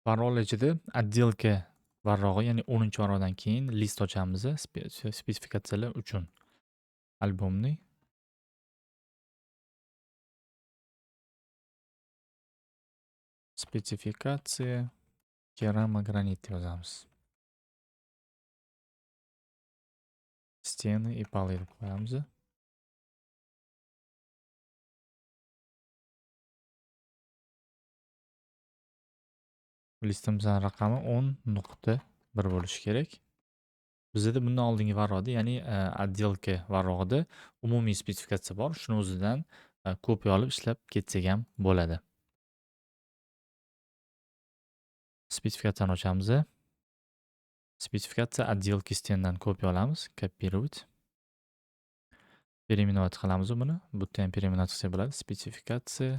Parol ichida отделка varrog'i, ya'ni 10-varroqdan keyin list ochamiz spesifikatsiyalar uchun. Albomni spesifikatsiya keramogranit yozamiz. Steni и полы deb qo'yamiz. Listimizning raqami 10.1 bo'lishi kerak. Bizda bundan oldingi varroqda, ya'ni отделка varrog'ida umumiy spesifikatsiya bor. Shuni o'zidan kopiya olib ishlab ketsak ham bo'ladi. Spesifikatsiyani ochamiz. Spesifikatsiya отделки stendan kopiya olamiz. Kopировать. Переименовать qilamiz buni. Bu yerda ham переименовать qilsak bo'ladi. Spesifikatsiya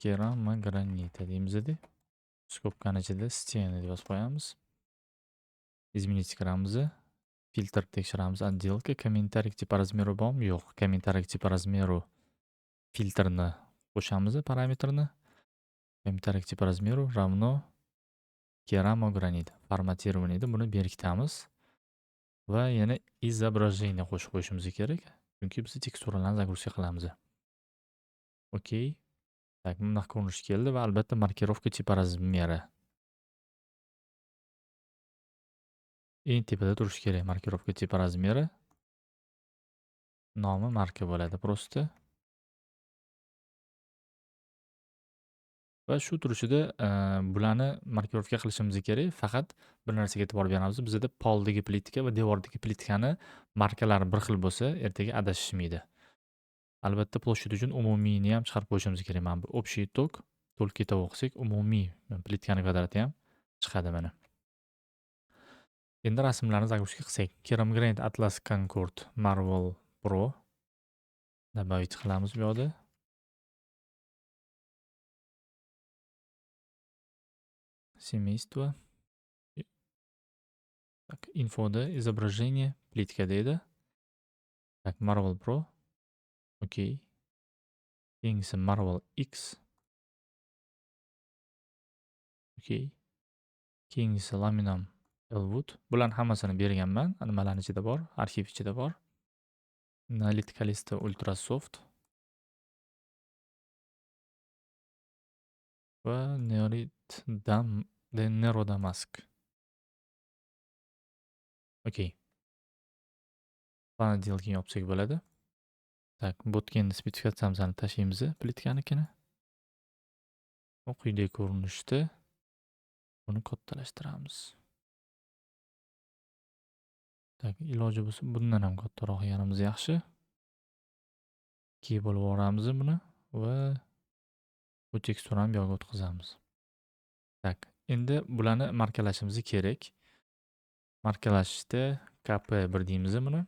keramogranita deymiz-da. Skobkani ichida steni deb yozib qo'yamiz. Изменить kiramiz. Filtr tekshiramiz. Отделка. Kommentariy tipi razmeri bormi? Yo'q. Kommentariy tipi razmeri filtrni qo'shamiz parametrni. Kommentariy tipi razmeri равно keramogranit. Formatirованiyda buni berkitamiz. Va yana изображение qo'shib qo'yishimiz kerak. Chunki biz teksturalarni загрузка qilamiz. Okey. Tak, bunday ko'rinish keldi va albatta markirovka tipi razmeri. Eng tepada turishi kerak markirovka tipi razmeri. Nomi marka bo'ladi prosta. Va shu turishida bularni markirovka qilishimiz kerak. Faqat bir narsaga e'tibor beramiz. Bizda poldagi plitka va devordagi plitkani markalari bir xil bo'lsa, ertaga adashishmaydi. Albatta ploshchad uchun umumiyni ham chiqarib qo'yishimiz kerak. Mana bu общий tok, только того qilsak umumiy plitkani kvadrati ham chiqadi mana. Endi rasmlarni загрузка qilsak, Keramogranit Atlas Concord Marvel Pro добавить qilamiz bu yoqda. Семейство. Так, infoda изображение plitka deydi. Так, Marvel Pro. Okey. Keyingisi Marvel X. Okey. Keyingisi Laminam Elwood. Bularning hammasini berganman. Nimalarning ichida bor? Arxiv ichida bor. Nalitkалista Ultra Soft. Va Neurodamask. Okey. Panelni yopsak bo'ladi. Tak, botkenni spesifikatsiyamizni tashlaymiz plitkanikini. Quyidagi ko'rinishda buni kattalashtiramiz. Tak, iloji bo'lsa bundan ham kattaroq yanimiz yaxshi. Key bo'lib olamiz buni va bu teksturani bu yoqqa o'tkazamiz. Tak, endi bularni markalashimiz kerak. Markalashda KP1 deymiz buni.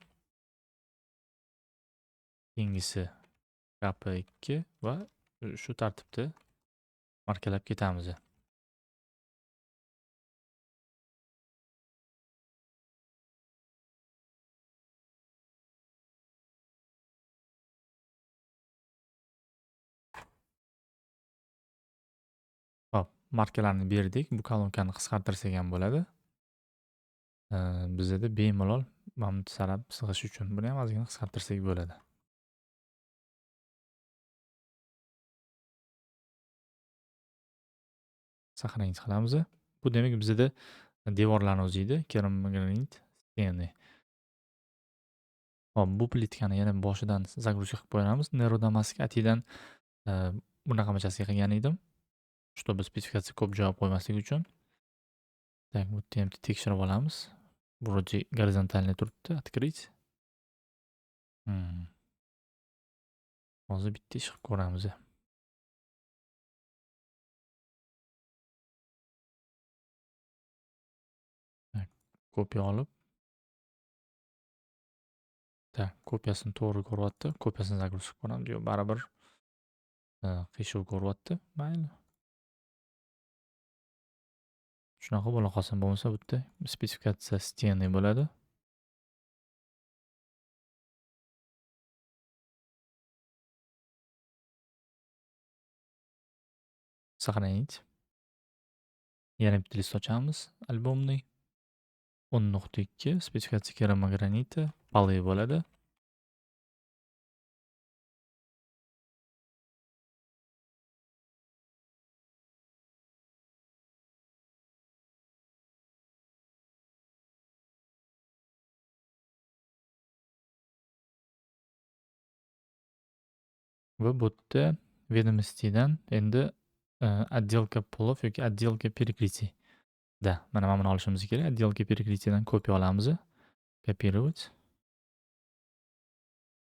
Keyingisi KP2 va shu tartibda markalab ketamiz. Hop, markalarni berdik. Bu kolonkani qisqartirsak ham bo'ladi. Bizda bemalol mamut sarab sig'ish uchun buni ham ozgina qisqartirsak bo'ladi. Saqlangiz qilamiz. Bu demak bizda devorlarni o'zida keramogranit steni. Hop, bu plitkani yana boshidan загрузка qilib qo'yamiz. Neurodamask atidan bunaqa machasiga qilgan edim. Чтобы spesifikatsiya ko'p javob qo'ymaslik uchun. Так, bu yerda ham tekshirib olamiz. Вроде горизонтально turibdi. Открыть. Hozir bitta ish qilib ko'ramiz. Kopiya olib. Tak, kopiyasini to'g'ri ko'ryapti. Kopiyasini загрузка qilib ko'ramiz. Yo'q, baribir qiyshuv ko'ryapti. Mayli. Shunaqa bo'la qolsin, bo'lmasa bu yerda spesifikatsiya steni bo'ladi. Сохранить. Yana bitta list ochamiz albomniy. 10.2 spesifikatsiya keramogranita palay bo'ladi. Va bu yerda ведомостиdan endi отделка полов yoki отделка перекрытий da mana buni olishimiz kerak. Отделка перекрытийdan kopiya olamiz. Kopировать.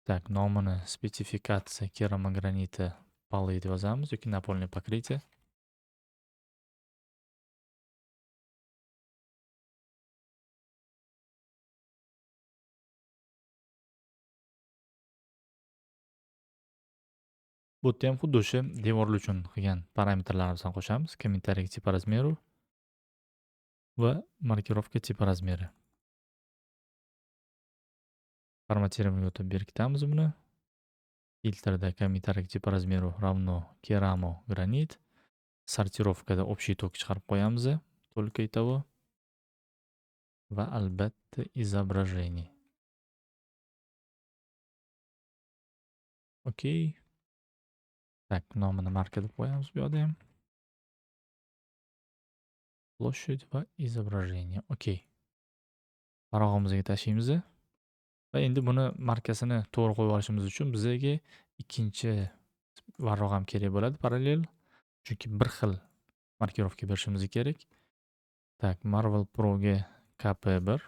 Так, nomini spesifikatsiya keramogranita palay deb yozamiz yoki напольное покрытие. Bu yerda ham xuddi o'sha devorlar uchun qilgan parametrlarimizdan qo'shamiz. Kommentariy tipi размеру va markirovka tipi размери. Formatирование o'tib berkitamiz buni. Filtrda kommentariy tipi размеру равно керамо granit. Sortirovkada общий tok chiqarib qo'yamiz. Только итого. Va albatta изображение. Okey. Так, nomini marka deb qo'yamiz bu yerda ham. Площадь va изображение. Okey. Parog'imizga tashlaymiz. Va endi buni markasini to'g'ri qo'yib olishimiz uchun bizga ikkinchi varroq ham kerak bo'ladi parallel. Chunki bir xil markirovka berishimiz kerak. Tak, Marvel Pro ga KP1.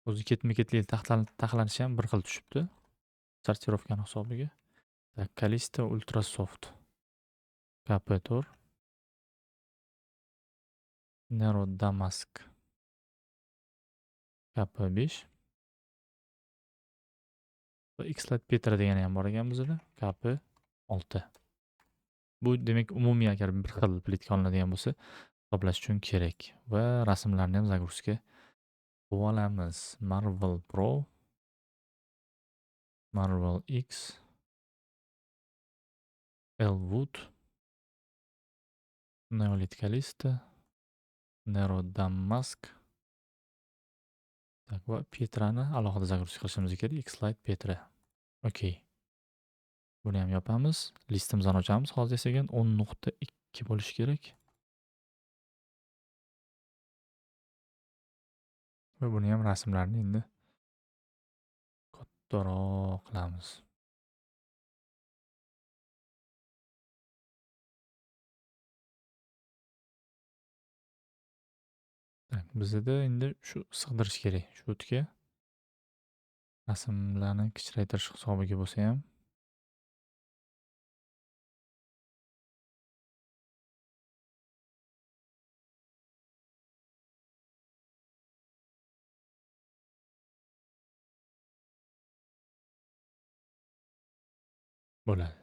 O'zi ketma-ketlik taxlanishi ham bir xil tushibdi. Sortirovkani hisobiga. Tak, Callisto Ultra Soft. KP4. Nero Damask. KP5. Va Xlite Petra degani ham bor ekan bizda. KP6. Bu demak umumiy agar bir xil plitka olinadigan bo'lsa, hisoblash uchun kerak. Va rasmlarni ham загрузка qilib olamiz. Marvel Pro, Marvel X, Elwood, Neolith Callisto, Nero Damask. Tak, va Petrani alohida загрузка qilishimiz kerak. Xlite Petra. Okey. Buni ham yopamiz. Listimizni ochamiz. Hozir esa 10.2 bo'lishi kerak. Va buni ham rasmlarni endi kattaroq qilamiz. Tak, bizda endi shu sig'dirish kerak. Shu o'tga rasmlarni kichraytirish hisobiga bo'lsa ham bo'ladi.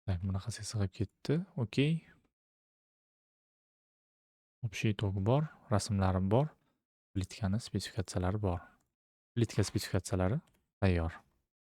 Tak, bunaqasi sig'ib ketdi. Okey. Общий tok bor, rasmlarim bor, plitkani spesifikatsiyalari bor. Plitka spesifikatsiyalari tayyor.